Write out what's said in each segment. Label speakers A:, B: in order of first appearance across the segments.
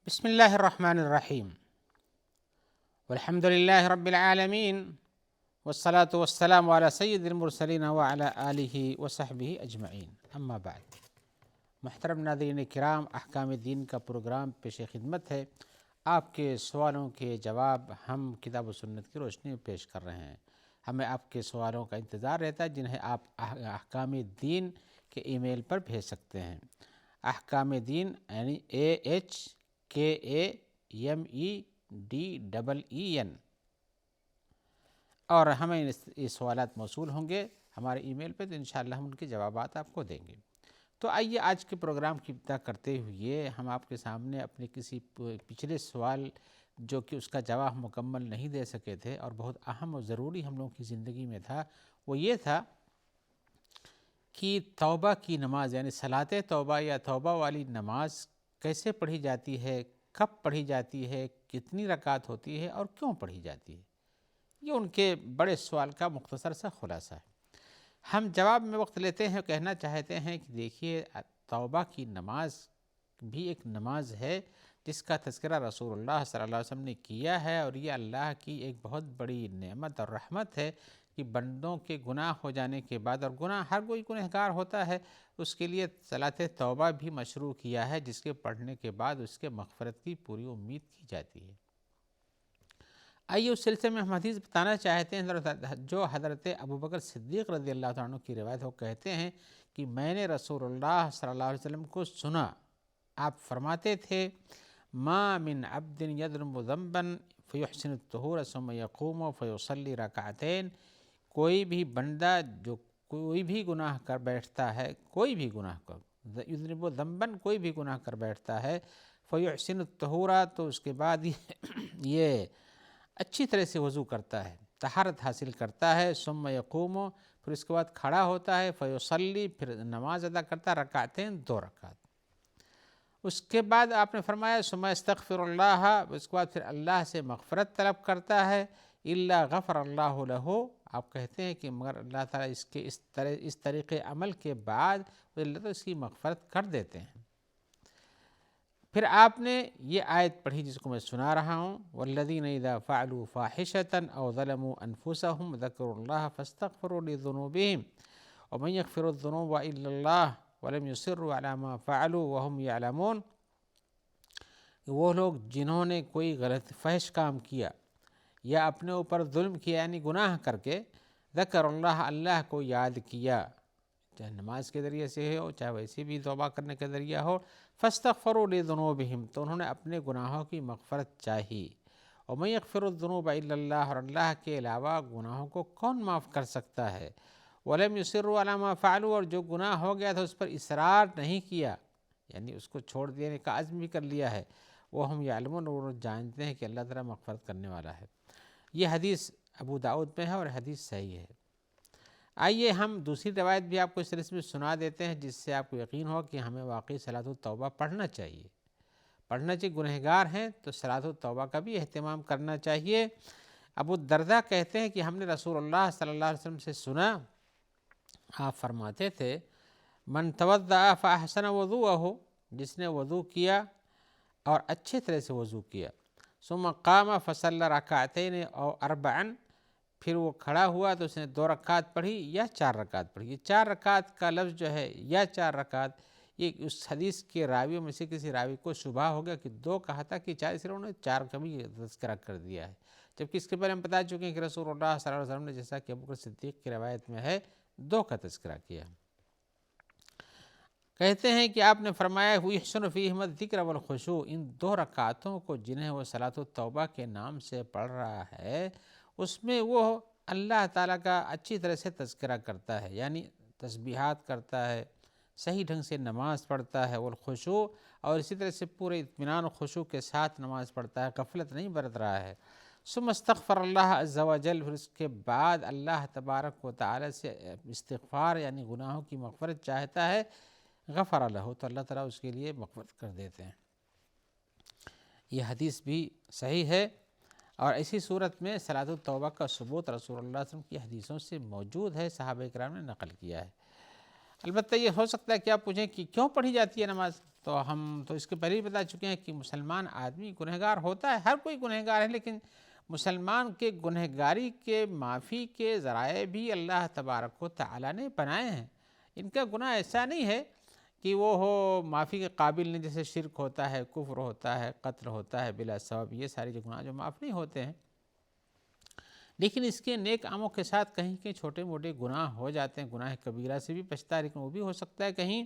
A: بسم اللہ الرحمن الرحیم والحمد للہ رب العالمین والصلاة والسلام علی سید المرسلین وعلی آلہ وصحبہ اجمعین، اما بعد۔ محترم ناظرین کرام، احکام دین کا پروگرام پیش خدمت ہے۔ آپ کے سوالوں کے جواب ہم کتاب و سنت کی روشنی میں پیش کر رہے ہیں۔ ہمیں آپ کے سوالوں کا انتظار رہتا ہے، جنہیں آپ احکام دین کے ای میل پر بھیج سکتے ہیں۔ احکام دین یعنی AHKAMEDEEN، اور ہمیں یہ سوالات موصول ہوں گے ہمارے ای میل پہ، تو انشاءاللہ ہم ان کے جوابات آپ کو دیں گے۔ تو آئیے آج کے پروگرام کی ابتدا کرتے ہوئے ہم آپ کے سامنے اپنے کسی پچھلے سوال جو کہ اس کا جواب مکمل نہیں دے سکے تھے اور بہت اہم اور ضروری ہم لوگوں کی زندگی میں تھا، وہ یہ تھا کہ توبہ کی نماز یعنی صلاۃ توبہ یا توبہ والی نماز کیسے پڑھی جاتی ہے، کب پڑھی جاتی ہے، کتنی رکعت ہوتی ہے اور کیوں پڑھی جاتی ہے۔ یہ ان کے بڑے سوال کا مختصر سا خلاصہ ہے۔ ہم جواب میں وقت لیتے ہیں، کہنا چاہتے ہیں کہ دیکھیے، توبہ کی نماز بھی ایک نماز ہے جس کا تذکرہ رسول اللہ صلی اللہ علیہ وسلم نے کیا ہے، اور یہ اللہ کی ایک بہت بڑی نعمت اور رحمت ہے کہ بندوں کے گناہ ہو جانے کے بعد، اور گناہ ہر کوئی گنہگار ہوتا ہے، اس کے لیے صلاۃ توبہ بھی مشروع کیا ہے، جس کے پڑھنے کے بعد اس کے مغفرت کی پوری امید کی جاتی ہے۔ آئیے اس سلسلے میں ہم حدیث بتانا چاہتے ہیں جو حضرت ابوبکر صدیق رضی اللہ عنہ کی روایت ہو، کہتے ہیں کہ میں نے رسول اللہ صلی اللہ علیہ وسلم کو سنا، آپ فرماتے تھے ما من عبد یذنب ذنبا فیحسن الطہور ثم یقوم فیصلی رکعتین، کوئی بھی بندہ جو کوئی بھی گناہ کر بیٹھتا ہے، کوئی بھی گناہ کر یذنب ذنبا، کوئی بھی گناہ کر بیٹھتا ہے، فیحسن الطہور، تو اس کے بعد یہ اچھی طرح سے وضو کرتا ہے، طہارت حاصل کرتا ہے، ثم یقوم، پھر اس کے بعد کھڑا ہوتا ہے، فیصلی، پھر نماز ادا کرتا ہے، رکعتین، 2 رکعت۔ اس کے بعد آپ نے فرمایا ثم استغفر اللہ، اس کے بعد پھر اللہ سے مغفرت طلب کرتا ہے، الا غفر اللہ لہ، آپ کہتے ہیں کہ مگر اللہ تعالیٰ اس طریقے عمل کے بعد اللہ تو اس کی مغفرت کر دیتے ہیں۔ پھر آپ نے یہ آیت پڑھی جس کو میں سنا رہا ہوں، والذین اذا فعلوا فاحشۃ او ظلموا انفسهم ذکروا اللہ فاستغفروا لذنوبہم ومن یغفر الذنوب الا اللہ ولم یصروا علی ما فعلوا وهم یعلمون، وہ لوگ جنہوں نے کوئی غلط فحش کام کیا یا اپنے اوپر ظلم کیا یعنی گناہ کر کے، ذکر اللہ، اللہ کو یاد کیا، چاہے نماز کے ذریعے سے ہو چاہے ویسے بھی توبہ کرنے کے ذریعہ ہو، فاستغفروا لذنوبہم، تو انہوں نے اپنے گناہوں کی مغفرت چاہی، ومن یغفر الذنوب الا اللہ، اور اللہ کے علاوہ گناہوں کو کون معاف کر سکتا ہے، ولم یصروا علی ما فعلوا، اور جو گناہ ہو گیا تھا اس پر اصرار نہیں کیا، یعنی اس کو چھوڑ دینے کا عزم بھی کر لیا ہے، وہم یعلمون، وہ جانتے ہیں کہ اللہ تعالیٰ مغفرت کرنے والا ہے۔ یہ حدیث ابو داؤد میں ہے اور حدیث صحیح ہے۔ آئیے ہم دوسری روایت بھی آپ کو اس سلسلے میں سنا دیتے ہیں، جس سے آپ کو یقین ہو کہ ہمیں واقعی صلاۃ التوبہ پڑھنا چاہیے، گنہگار ہیں تو صلاۃ التوبہ کا بھی اہتمام کرنا چاہیے۔ ابو الدرداء کہتے ہیں کہ ہم نے رسول اللہ صلی اللہ علیہ وسلم سے سنا، آپ فرماتے تھے من توضأ فاحسن وضوءہ، جس نے وضو کیا اور اچھے طرح سے وضو کیا، ثم قام فصلی رکعتین او اربعا، پھر وہ کھڑا ہوا تو اس نے 2 رکعت پڑھی یا 4 رکعت پڑھی۔ یہ 4 رکعت کا لفظ جو ہے یا 4 رکعت، یہ اس حدیث کے راویوں میں سے کسی راوی کو شبہ ہو گیا کہ 2 کہا تھا کہ 4، اس لیے انہوں نے 4 کا بھی تذکرہ کر دیا ہے، جبکہ اس کے پہلے ہم بتا چکے ہیں کہ رسول اللہ صلی اللہ علیہ وسلم نے، جیسا کہ ابوبکر صدیق کی روایت میں ہے، 2 کا تذکرہ کیا۔ کہتے ہیں کہ آپ نے فرمایا یحسن فیہما الذکر والخشوع، ان 2 رکعتوں کو جنہیں وہ صلاۃ التوبہ کے نام سے پڑھ رہا ہے، اس میں وہ اللہ تعالیٰ کا اچھی طرح سے تذکرہ کرتا ہے، یعنی تسبیحات کرتا ہے، صحیح ڈھنگ سے نماز پڑھتا ہے، والخشوع، اور اسی طرح سے پورے اطمینان و خشوع کے ساتھ نماز پڑھتا ہے، غفلت نہیں برت رہا ہے۔ ثم استغفر اللہ عز وجل، پھر اس کے بعد اللہ تبارک و تعالیٰ سے استغفار یعنی گناہوں کی مغفرت چاہتا ہے، غفر لہ، تو اللہ تعالیٰ اس کے لیے مغفرت کر دیتے ہیں۔ یہ حدیث بھی صحیح ہے، اور اسی صورت میں صلاۃ التوبہ کا ثبوت رسول اللہ صلی اللہ علیہ وسلم کی حدیثوں سے موجود ہے، صحابہ کرام نے نقل کیا ہے۔ البتہ یہ ہو سکتا ہے کہ آپ پوچھیں کہ کیوں پڑھی جاتی ہے نماز، تو ہم تو اس کے پہلے ہی بتا چکے ہیں کہ مسلمان آدمی گنہگار ہوتا ہے، ہر کوئی گنہگار ہے، لیکن مسلمان کے گنہگاری کے معافی کے ذرائع بھی اللہ تبارک و تعالیٰ نے بنائے ہیں۔ ان کا گناہ ایسا نہیں ہے کہ وہ ہو معافی کے قابل نہیں، جیسے شرک ہوتا ہے، کفر ہوتا ہے، قتل ہوتا ہے بلا سبب، یہ سارے جو گناہ جو معاف نہیں ہوتے ہیں، لیکن اس کے نیک عملوں کے ساتھ کہیں کہیں چھوٹے موٹے گناہ ہو جاتے ہیں، گناہ کبیرہ سے بھی بچتا ہے، لیکن وہ بھی ہو سکتا ہے کہیں،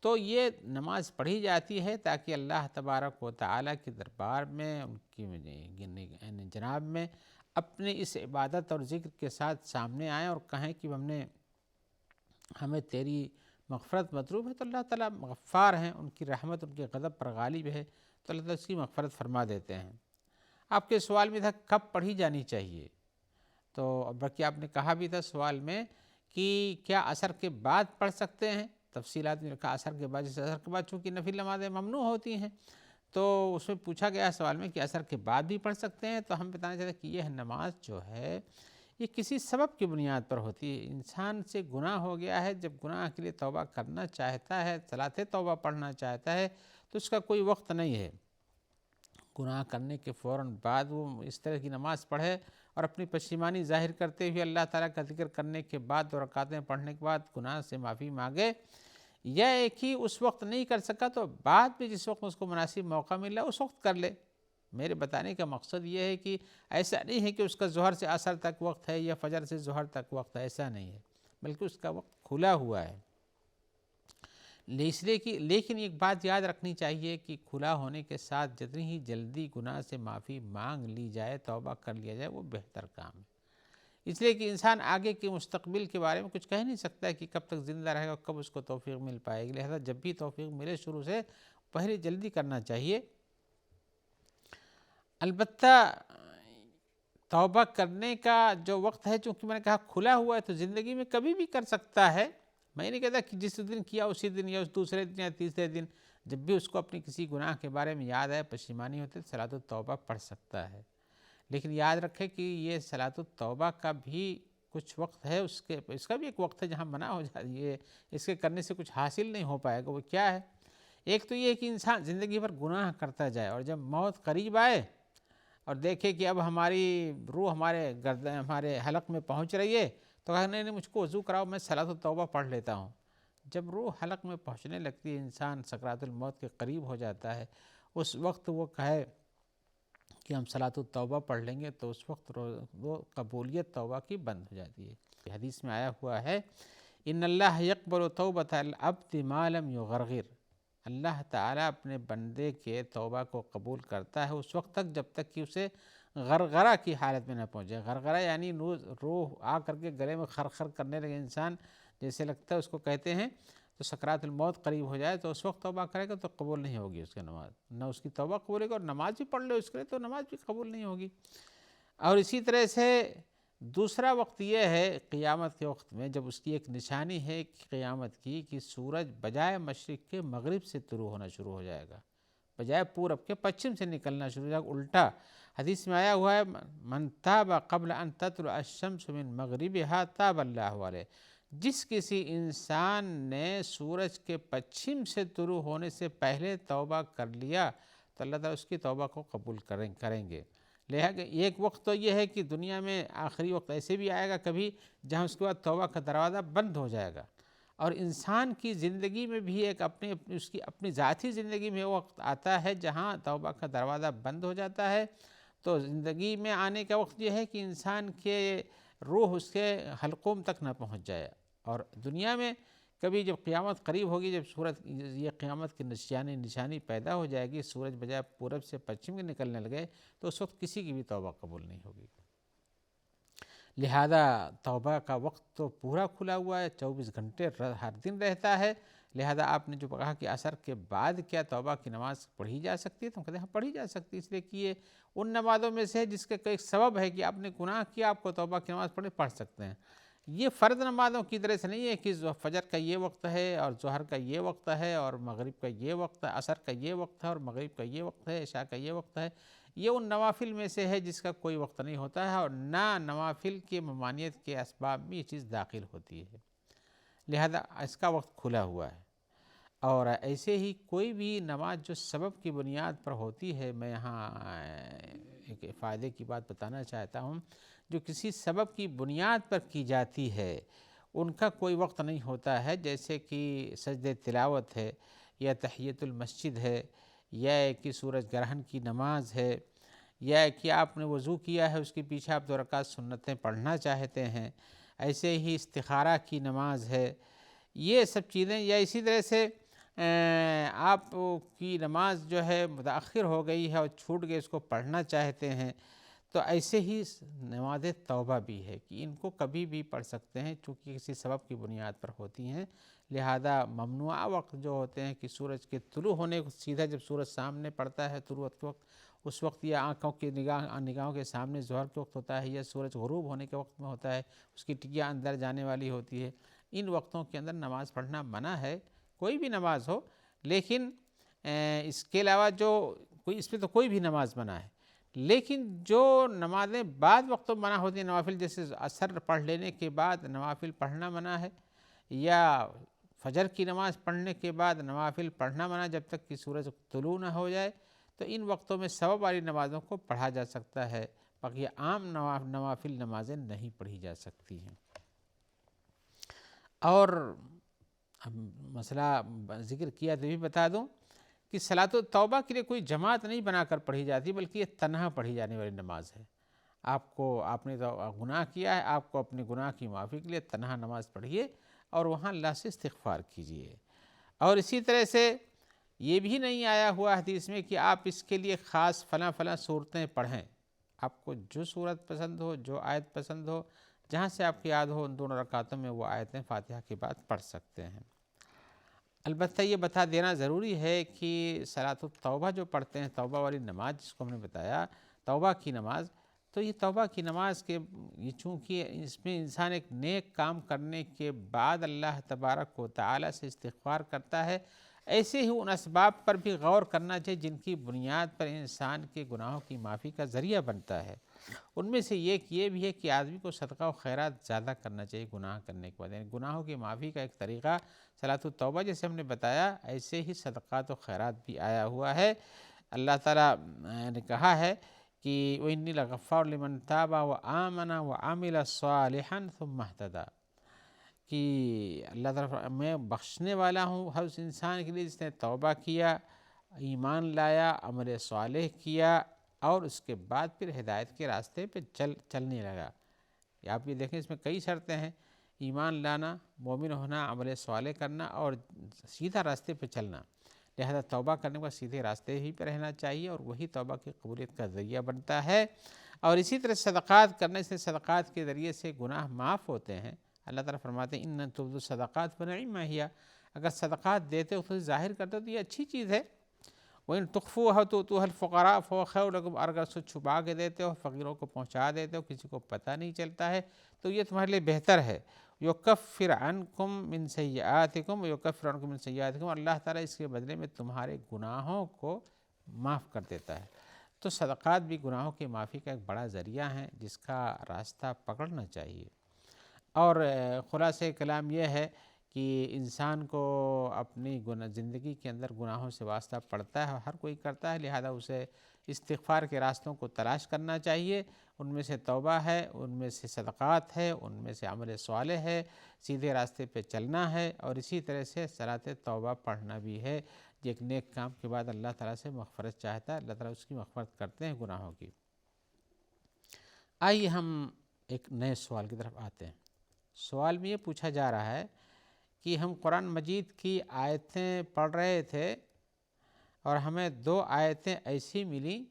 A: تو یہ نماز پڑھی جاتی ہے تاکہ اللہ تبارک و تعالیٰ کے دربار میں ان کی جناب میں اپنے اس عبادت اور ذکر کے ساتھ سامنے آئیں اور کہیں کہ ہمیں تیری مغفرت مطلوب ہے، تو اللہ تعالیٰ غفار ہیں، ان کی رحمت ان کے غضب پر غالب ہے، تو اللہ تعالیٰ اس کی مغفرت فرما دیتے ہیں۔ آپ کے سوال میں تھا کب پڑھی جانی چاہیے، تو بلکہ آپ نے کہا بھی تھا سوال میں کہ کیا عصر کے بعد پڑھ سکتے ہیں، تفصیلات میں لکھا عصر کے بعد، جیسے عصر کے بعد چونکہ نفل نمازیں ممنوع ہوتی ہیں، تو اس میں پوچھا گیا سوال میں کہ عصر کے بعد بھی پڑھ سکتے ہیں، تو ہم بتانا چاہتے ہیں کہ یہ نماز جو ہے یہ کسی سبب کی بنیاد پر ہوتی ہے۔ انسان سے گناہ ہو گیا ہے، جب گناہ کے لیے توبہ کرنا چاہتا ہے، صلاۃ توبہ پڑھنا چاہتا ہے، تو اس کا کوئی وقت نہیں ہے۔ گناہ کرنے کے فوراً بعد وہ اس طرح کی نماز پڑھے اور اپنی پشیمانی ظاہر کرتے ہوئے اللہ تعالیٰ کا ذکر کرنے کے بعد، 2 رکعتیں پڑھنے کے بعد گناہ سے معافی مانگے، یا ایک ہی اس وقت نہیں کر سکا تو بعد میں جس وقت اس کو مناسب موقع ملا اس وقت کر لے۔ میرے بتانے کا مقصد یہ ہے کہ ایسا نہیں ہے کہ اس کا ظہر سے عصر تک وقت ہے یا فجر سے ظہر تک وقت ہے، ایسا نہیں ہے، بلکہ اس کا وقت کھلا ہوا ہے۔ اس لیے کہ لیکن ایک بات یاد رکھنی چاہیے کہ کھلا ہونے کے ساتھ جتنی ہی جلدی گناہ سے معافی مانگ لی جائے، توبہ کر لیا جائے، وہ بہتر کام ہے۔ اس لیے کہ انسان آگے کے مستقبل کے بارے میں کچھ کہہ نہیں سکتا ہے کہ کب تک زندہ رہے گا، کب اس کو توفیق مل پائے گی، لہذا جب بھی توفیق ملے شروع سے پہلے جلدی کرنا چاہیے۔ البتہ توبہ کرنے کا جو وقت ہے، چونکہ میں نے کہا کھلا ہوا ہے، تو زندگی میں کبھی بھی کر سکتا ہے۔ میں نہیں کہتا کہ جس دن کیا اسی دن یا اس دوسرے دن یا تیسرے دن، جب بھی اس کو اپنی کسی گناہ کے بارے میں یاد آئے، پشیمانی ہوتی ہے، صلاۃ التوبہ پڑھ سکتا ہے۔ لیکن یاد رکھے کہ یہ صلاۃ التوبہ کا بھی کچھ وقت ہے، اس کا بھی ایک وقت ہے جہاں منع ہو جاتی ہے، اس کے کرنے سے کچھ حاصل نہیں ہو پائے گا۔ وہ کیا ہے؟ ایک تو یہ کہ انسان زندگی بھر گناہ کرتا جائے اور جب موت قریب آئے اور دیکھے کہ اب ہماری روح ہمارے حلق میں پہنچ رہی ہے، تو کہا نہیں مجھ کو وضو کراؤ، میں صلاۃ التوبہ پڑھ لیتا ہوں۔ جب روح حلق میں پہنچنے لگتی ہے، انسان سکرات الموت کے قریب ہو جاتا ہے، اس وقت وہ کہے کہ ہم صلاۃ التوبہ پڑھ لیں گے، تو اس وقت وہ قبولیت توبہ کی بند ہو جاتی ہے۔ حدیث میں آیا ہوا ہے ان اللہ یقبل توبۃ العبد ما لم یغرغر، اللہ تعالیٰ اپنے بندے کے توبہ کو قبول کرتا ہے اس وقت تک جب تک کہ اسے غرغرہ کی حالت میں نہ پہنچے۔ غرغرہ یعنی روح آ کر کے گلے میں خرخر کرنے لگے، انسان جیسے لگتا ہے اس کو کہتے ہیں، تو سکرات الموت قریب ہو جائے تو اس وقت توبہ کرے گا تو قبول نہیں ہوگی اس کی نماز، نہ اس کی توبہ قبول ہوگی، اور نماز بھی پڑھ لے اس کے لیے تو نماز بھی قبول نہیں ہوگی۔ اور اسی طرح سے دوسرا وقت یہ ہے قیامت کے وقت میں، جب اس کی ایک نشانی ہے قیامت کی کہ سورج بجائے مشرق کے مغرب سے طلوع ہونا شروع ہو جائے گا، بجائے پورب کے پچھم سے نکلنا شروع ہو جائے گا، الٹا۔ حدیث میں آیا ہوا ہے من تاب قبل ان تطلع الشمس من مغربها تاب اللہ علیہ، جس کسی انسان نے سورج کے پچھم سے طلوع ہونے سے پہلے توبہ کر لیا تو اللہ تعالیٰ اس کی توبہ کو قبول کریں گے۔ لہذا ایک وقت تو یہ ہے کہ دنیا میں آخری وقت ایسے بھی آئے گا کبھی جہاں اس کے بعد توبہ کا دروازہ بند ہو جائے گا، اور انسان کی زندگی میں بھی ایک اس کی اپنی ذاتی زندگی میں وقت آتا ہے جہاں توبہ کا دروازہ بند ہو جاتا ہے۔ تو زندگی میں آنے کا وقت یہ ہے کہ انسان کے روح اس کے حلقوم تک نہ پہنچ جائے، اور دنیا میں کبھی جب قیامت قریب ہوگی، جب سورج یہ قیامت کی نشانی پیدا ہو جائے گی، سورج بجائے پورب سے پچھم کے نکلنے لگے، تو اس وقت کسی کی بھی توبہ قبول نہیں ہوگی۔ لہذا توبہ کا وقت تو پورا کھلا ہوا ہے، 24 گھنٹے ہر دن رہتا ہے۔ لہذا آپ نے جو کہا کہ عصر کے بعد کیا توبہ کی نماز پڑھی جا سکتی ہے، تو ہم کہتے ہیں ہاں پڑھی جا سکتی ہے، اس لیے کہ یہ ان نمازوں میں سے ہے جس کا ایک سبب ہے کہ آپ نے گناہ کیا، آپ کو توبہ کی نماز پڑھ سکتے ہیں۔ یہ فرض نمازوں کی طرح سے نہیں ہے کہ فجر کا یہ وقت ہے اور ظہر کا یہ وقت ہے اور مغرب کا یہ وقت ہے، عصر کا یہ وقت ہے اور مغرب کا یہ وقت ہے، عشاء کا یہ وقت ہے۔ یہ ان نوافل میں سے ہے جس کا کوئی وقت نہیں ہوتا ہے، اور نہ نوافل کے ممانعت کے اسباب میں یہ چیز داخل ہوتی ہے، لہذا اس کا وقت کھلا ہوا ہے۔ اور ایسے ہی کوئی بھی نماز جو سبب کی بنیاد پر ہوتی ہے، میں یہاں ایک فائدے کی بات بتانا چاہتا ہوں، جو کسی سبب کی بنیاد پر کی جاتی ہے ان کا کوئی وقت نہیں ہوتا ہے، جیسے کہ سجدہ تلاوت ہے، یا تحیۃ المسجد ہے، یا کہ سورج گرہن کی نماز ہے، یا کہ آپ نے وضو کیا ہے اس کے پیچھے آپ 2 رکعت سنتیں پڑھنا چاہتے ہیں، ایسے ہی استخارہ کی نماز ہے، یہ سب چیزیں، یا اسی طرح سے آپ کی نماز جو ہے متاخر ہو گئی ہے اور چھوٹ گئی، اس کو پڑھنا چاہتے ہیں، تو ایسے ہی نماز توبہ بھی ہے کہ ان کو کبھی بھی پڑھ سکتے ہیں، چونکہ کسی سبب کی بنیاد پر ہوتی ہیں، لہذا ممنوع وقت جو ہوتے ہیں کہ سورج کے طلوع ہونے کو سیدھا جب سورج سامنے پڑتا ہے طلوع کے وقت، اس وقت یہ آنکھوں کی نگاہوں کے سامنے ظہر کے وقت ہوتا ہے، یا سورج غروب ہونے کے وقت میں ہوتا ہے، اس کی ٹکیا اندر جانے والی ہوتی ہے، ان وقتوں کے اندر نماز پڑھنا منع ہے، کوئی بھی نماز ہو، لیکن اس کے علاوہ جو اس پہ تو کوئی بھی نماز منع ہے، لیکن جو نمازیں بعد وقتوں منع ہوتی ہیں، نوافل، جیسے عصر پڑھ لینے کے بعد نوافل پڑھنا منع ہے، یا فجر کی نماز پڑھنے کے بعد نوافل پڑھنا منع جب تک کہ سورج طلوع نہ ہو جائے، تو ان وقتوں میں سبب والی نمازوں کو پڑھا جا سکتا ہے، باقی عام نوافل نمازیں نہیں پڑھی جا سکتی ہیں۔ اور مسئلہ ذکر کیا تو بھی بتا دوں کہ صلاۃ التوبہ کے لیے کوئی جماعت نہیں بنا کر پڑھی جاتی، بلکہ یہ تنہا پڑھی جانے والی نماز ہے۔ آپ نے تو گناہ کیا ہے، آپ کو اپنے گناہ کی معافی کے لیے تنہا نماز پڑھیے اور وہاں اللہ سے استغفار کیجیے۔ اور اسی طرح سے یہ بھی نہیں آیا ہوا حدیث میں کہ آپ اس کے لیے خاص فلاں فلاں صورتیں پڑھیں، آپ کو جو صورت پسند ہو، جو آیت پسند ہو، جہاں سے آپ کی یاد ہو، ان 2 رکعتوں میں وہ آیتیں فاتحہ کے بعد پڑھ سکتے ہیں۔ البتہ یہ بتا دینا ضروری ہے کہ صلاۃ التوبہ جو پڑھتے ہیں، توبہ والی نماز جس کو ہم نے بتایا، توبہ کی نماز، تو یہ توبہ کی نماز کے یہ چونکہ اس میں انسان ایک نیک کام کرنے کے بعد اللہ تبارک و تعالی سے استغفار کرتا ہے، ایسے ہی ان اسباب پر بھی غور کرنا چاہیے جن کی بنیاد پر انسان کے گناہوں کی معافی کا ذریعہ بنتا ہے۔ ان میں سے یہ بھی ہے کہ آدمی کو صدقہ و خیرات زیادہ کرنا چاہیے گناہ کرنے کے بعد، یعنی گناہوں کی معافی کا ایک طریقہ صلاۃ التوبہ جیسے ہم نے بتایا، ایسے ہی صدقات و خیرات بھی آیا ہوا ہے۔ اللہ تعالیٰ نے کہا ہے کہ وَإِنِّي لَغَفَّارٌ لِمَن تَابَ وَآمَنَ وَعَمِلَ صَالِحًا ثُمَّ اهْتَدَىٰ، کہ اللہ تعالیٰ میں بخشنے والا ہوں ہر اس انسان کے لیے جس نے توبہ کیا، ایمان لایا، عمل صالح کیا، اور اس کے بعد پھر ہدایت کے راستے پہ چلنے لگا۔ آپ یہ دیکھیں اس میں کئی شرطیں ہیں، ایمان لانا، مومن ہونا، عمل صالح کرنا، اور سیدھا راستے پہ چلنا، لہذا توبہ کرنے کا سیدھے راستے ہی پہ رہنا چاہیے، اور وہی توبہ کی قبولیت کا ذریعہ بنتا ہے۔ اور اسی طرح صدقات کرنے سے، صدقات کے ذریعے سے گناہ معاف ہوتے ہیں۔ اللہ تعالیٰ فرماتے ہیں اِن تُبْدُوا الصَّدَقَاتِ فَنِعِمَّا ہِیَ، اگر صدقات دیتے ہو تو ظاہر کرتے ہو تو یہ اچھی چیز ہے۔ وَإِن تُخْفُوهَا وَتُؤْتُوهَا الْفُقَرَاءَ فَهُوَ خَيْرٌ لَكُمْ، اور اگر اسے چھپا کے دیتے ہو، فقیروں کو پہنچا دیتے ہو، کسی کو پتہ نہیں چلتا ہے، تو یہ تمہارے لیے بہتر ہے۔ یکفر عنکم من سیئاتکم یکفر عنکم من سیئاتکم، اللہ تعالیٰ اس کے بدلے میں تمہارے گناہوں کو معاف کر دیتا ہے۔ تو صدقات بھی گناہوں کی معافی کا ایک بڑا ذریعہ ہیں جس کا راستہ پکڑنا چاہیے۔ اور خلاصہ کلام یہ ہے کہ انسان کو اپنی زندگی کے اندر گناہوں سے واسطہ پڑتا ہے، ہر کوئی کرتا ہے، لہذا اسے استغفار کے راستوں کو تلاش کرنا چاہیے۔ ان میں سے توبہ ہے، ان میں سے صدقات ہے، ان میں سے عمل صالح ہے، سیدھے راستے پہ چلنا ہے، اور اسی طرح سے صلاۃ توبہ پڑھنا بھی ہے۔ ایک نیک کام کے بعد اللہ تعالیٰ سے مغفرت چاہتا ہے، اللہ تعالیٰ اس کی مغفرت کرتے ہیں گناہوں کی۔ آئیے ہم ایک نئے سوال کی طرف آتے ہیں۔ سوال میں یہ پوچھا جا رہا ہے کہ ہم قرآن مجید کی آیتیں پڑھ رہے تھے اور ہمیں 2 آیتیں ایسی ملیں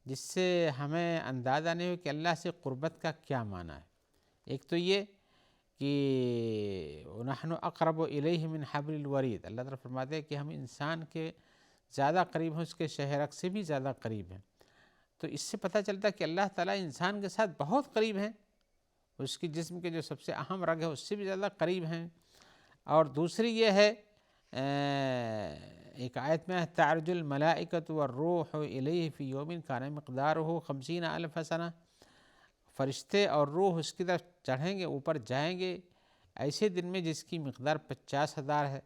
A: جس سے ہمیں اندازہ نہیں ہو کہ اللہ سے قربت کا کیا معنی ہے۔ ایک تو یہ کہ وَنَحْنُ أَقْرَبُ إِلَيْهِ مِنْ حَبْلِ الْوَرِيدِ، اللہ تعالیٰ فرماتے ہیں کہ ہم انسان کے زیادہ قریب ہیں، اس کے شہرک سے بھی زیادہ قریب ہیں۔ تو اس سے پتہ چلتا ہے کہ اللہ تعالیٰ انسان کے ساتھ بہت قریب ہیں، اس کی جسم کے جو سب سے اہم رگ ہے اس سے بھی زیادہ قریب ہیں۔ اور دوسری یہ ہے ایک آیت میں تعرج الملائکۃ والروح الیہ فی یوم کان مقدارہ 50,000 سنہ، فرشتے اور روح اس کی طرف چڑھیں گے، اوپر جائیں گے ایسے دن میں جس کی مقدار 50,000 ہے۔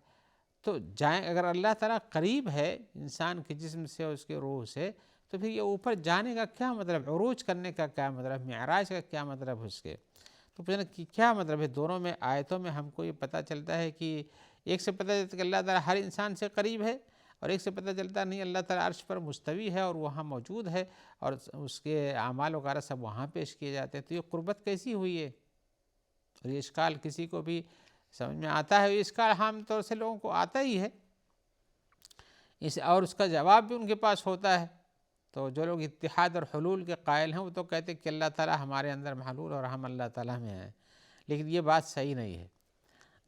A: تو جائیں اگر اللہ تعالیٰ قریب ہے انسان کے جسم سے اور اس کے روح سے، تو پھر یہ اوپر جانے کا کیا مطلب، عروج کرنے کا کیا مطلب، معراج کا کیا مطلب ہے اس کے؟ تو پھر کیا مطلب ہے؟ دونوں میں آیتوں میں ہم کو یہ پتہ چلتا ہے کہ ایک سے پتہ چلتا ہے کہ اللہ تعالیٰ ہر انسان سے قریب ہے، اور ایک سے پتہ چلتا نہیں اللہ تعالیٰ عرش پر مستوی ہے اور وہاں موجود ہے، اور اس کے اعمال وغیرہ سب وہاں پیش کیے جاتے ہیں۔ تو یہ قربت کیسی ہوئی ہے؟ اور یہ اشکال کسی کو بھی سمجھ میں آتا ہے؟ یہ اشکال عام طور سے لوگوں کو آتا ہی ہے، اور اس کا جواب بھی ان کے پاس ہوتا ہے۔ تو جو لوگ اتحاد اور حلول کے قائل ہیں وہ تو کہتے ہیں کہ اللہ تعالیٰ ہمارے اندر محلول اور ہم اللہ تعالیٰ میں ہیں، لیکن یہ بات صحیح نہیں ہے۔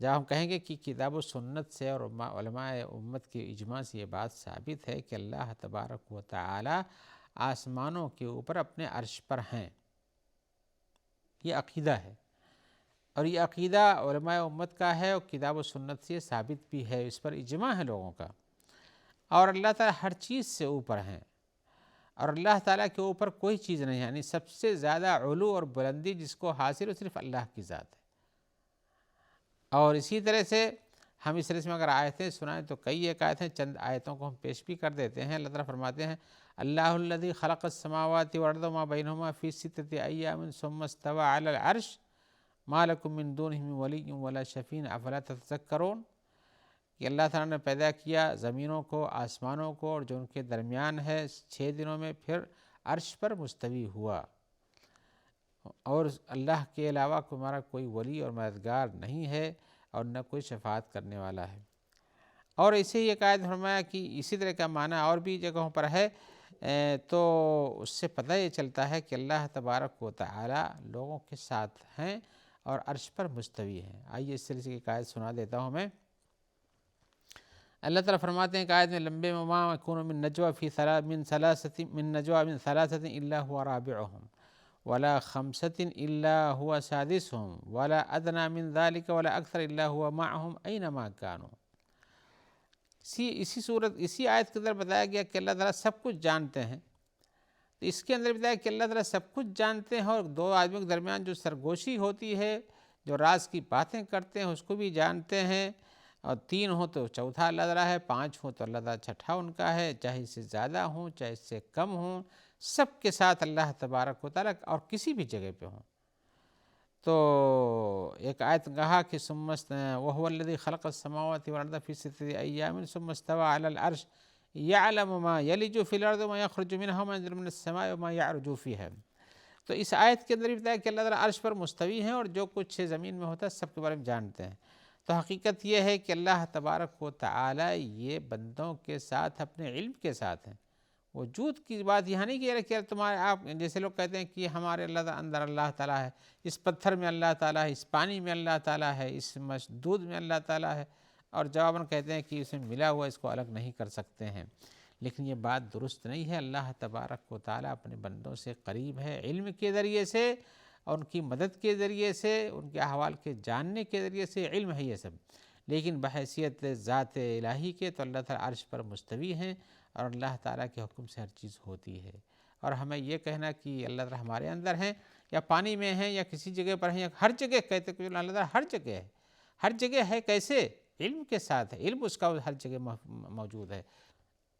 A: جب ہم کہیں گے کہ کتاب و سنت سے اور علماء امت کے اجماع سے یہ بات ثابت ہے کہ اللہ تبارک و تعالی آسمانوں کے اوپر اپنے عرش پر ہیں، یہ عقیدہ ہے، اور یہ عقیدہ علماء امت کا ہے اور کتاب و سنت سے ثابت بھی ہے، اس پر اجماع ہے لوگوں کا۔ اور اللہ تعالیٰ ہر چیز سے اوپر ہیں، اور اللہ تعالیٰ کے اوپر کوئی چیز نہیں ہے، یعنی سب سے زیادہ علو اور بلندی جس کو حاصل ہو صرف اللہ کی ذات ہے۔ اور اسی طرح سے ہم اس سلسلے میں اگر آیتیں سنائیں تو کئی ایک آیتیں، چند آیتوں کو ہم پیش بھی کر دیتے ہیں۔ اللہ تعالیٰ فرماتے ہیں اللہ الذی خلق السماوات والارض وما بینہما فی ستۃ ایام ثم استوی علی العرش ما لکم من دونہ من ولی ولا شفیع افلا تتذکرون، کہ اللہ تعالیٰ نے پیدا کیا زمینوں کو، آسمانوں کو، اور جو ان کے درمیان ہے 6 دنوں میں، پھر عرش پر مستوی ہوا، اور اللہ کے علاوہ ہمارا کوئی ولی اور مددگار نہیں ہے، اور نہ کوئی شفاعت کرنے والا ہے۔ اور اسے ہی ایک آیت فرمایا کہ اسی طرح کا معنی اور بھی جگہوں پر ہے، تو اس سے پتہ یہ چلتا ہے کہ اللہ تبارک و تعالی لوگوں کے ساتھ ہیں اور عرش پر مستوی ہیں۔ آئیے اس سلسلے کی ایک آیت سنا دیتا ہوں میں۔ اللہ تعالیٰ فرماتے ہیں کہ آیت میں لمبے میں ما یکون من نجوى من ثلاثة الا هو رابعهم ولا خمسة الا هو سادسهم ولا ادنى من ذلك ولا اکثر الا هو معهم اينما كانوا۔ اسی آیت کے اندر بتایا گیا کہ اللہ تعالیٰ سب کچھ جانتے ہیں، تو اس کے اندر بتایا کہ اللہ تعالیٰ سب کچھ جانتے ہیں، اور دو آدمیوں کے درمیان جو سرگوشی ہوتی ہے، جو راز کی باتیں کرتے ہیں، اس کو بھی جانتے ہیں، اور 3 ہوں تو چوتھا اللہ تعالیٰ ہے، 5 ہوں تو اللہ تعالیٰ چھٹا ان کا ہے، چاہے اس سے زیادہ ہوں چاہے اس سے کم ہوں، سب کے ساتھ اللہ تبارک و تعالیٰ، اور کسی بھی جگہ پہ ہوں۔ تو ایک آیت کہا کہ وَهُوَ الَّذِي خَلَقَ السَّمَاوَاتِ وَالْأَرْضَ فِي 6 أَيَّامٍ ثُمَّ اسْتَوَىٰ عَلَى الْعَرْشِ يَعْلَمُ مَا يَلِجُ فِي الْأَرْضِ وَمَا يَخْرُجُ مِنْهَا وَمَا يَنزِلُ مِنَ السَّمَاءِ وَمَا يَعْرُجُ فِيهَا۔ تو اس آیت کے اندر بھی بتایا کہ اللہ تعالیٰ عرش پر مستوی ہیں، اور جو کچھ زمین میں ہوتا ہے سب کے بارے میں جانتے ہیں۔ تو حقیقت یہ ہے کہ اللہ تبارک و تعالی یہ بندوں کے ساتھ اپنے علم کے ساتھ ہیں۔ وجود کی بات یہاں نہیں کہہ رہے کہ تمہارے آپ جیسے لوگ کہتے ہیں کہ ہمارے اللہ تعالیٰ اندر اللہ تعالیٰ ہے، اس پتھر میں اللہ تعالیٰ ہے، اس پانی میں اللہ تعالیٰ ہے، اس دودھ میں اللہ تعالیٰ ہے، اور جواباً کہتے ہیں کہ اس میں ملا ہوا اس کو الگ نہیں کر سکتے ہیں۔ لیکن یہ بات درست نہیں ہے۔ اللہ تبارک و تعالیٰ اپنے بندوں سے قریب ہے، علم کے ذریعے سے، اور ان کی مدد کے ذریعے سے، ان کے احوال کے جاننے کے ذریعے سے، علم ہے یہ سب۔ لیکن بحیثیت ذات الہی کے تو اللہ تعالیٰ عرش پر مستوی ہیں، اور اللہ تعالیٰ کے حکم سے ہر چیز ہوتی ہے۔ اور ہمیں یہ کہنا کہ اللہ تعالیٰ ہمارے اندر ہیں، یا پانی میں ہیں، یا کسی جگہ پر ہیں، یا ہر جگہ کہتے کہ اللہ تعالیٰ ہر جگہ ہے۔ ہر جگہ ہے کیسے؟ علم کے ساتھ ہے، علم اس کا ہر جگہ موجود ہے۔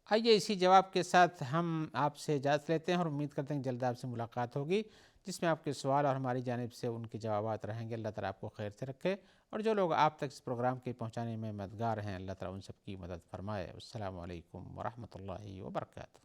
A: آئیے اسی جواب کے ساتھ ہم آپ سے اجازت لیتے ہیں، اور امید کرتے ہیں کہ جلد آپ سے ملاقات ہوگی، جس میں آپ کے سوال اور ہماری جانب سے ان کے جوابات رہیں گے۔ اللہ تعالیٰ آپ کو خیر سے رکھے، اور جو لوگ آپ تک اس پروگرام کے پہنچانے میں مددگار ہیں، اللہ تعالیٰ ان سب کی مدد فرمائے۔ السلام علیکم ورحمۃ اللہ وبرکاتہ۔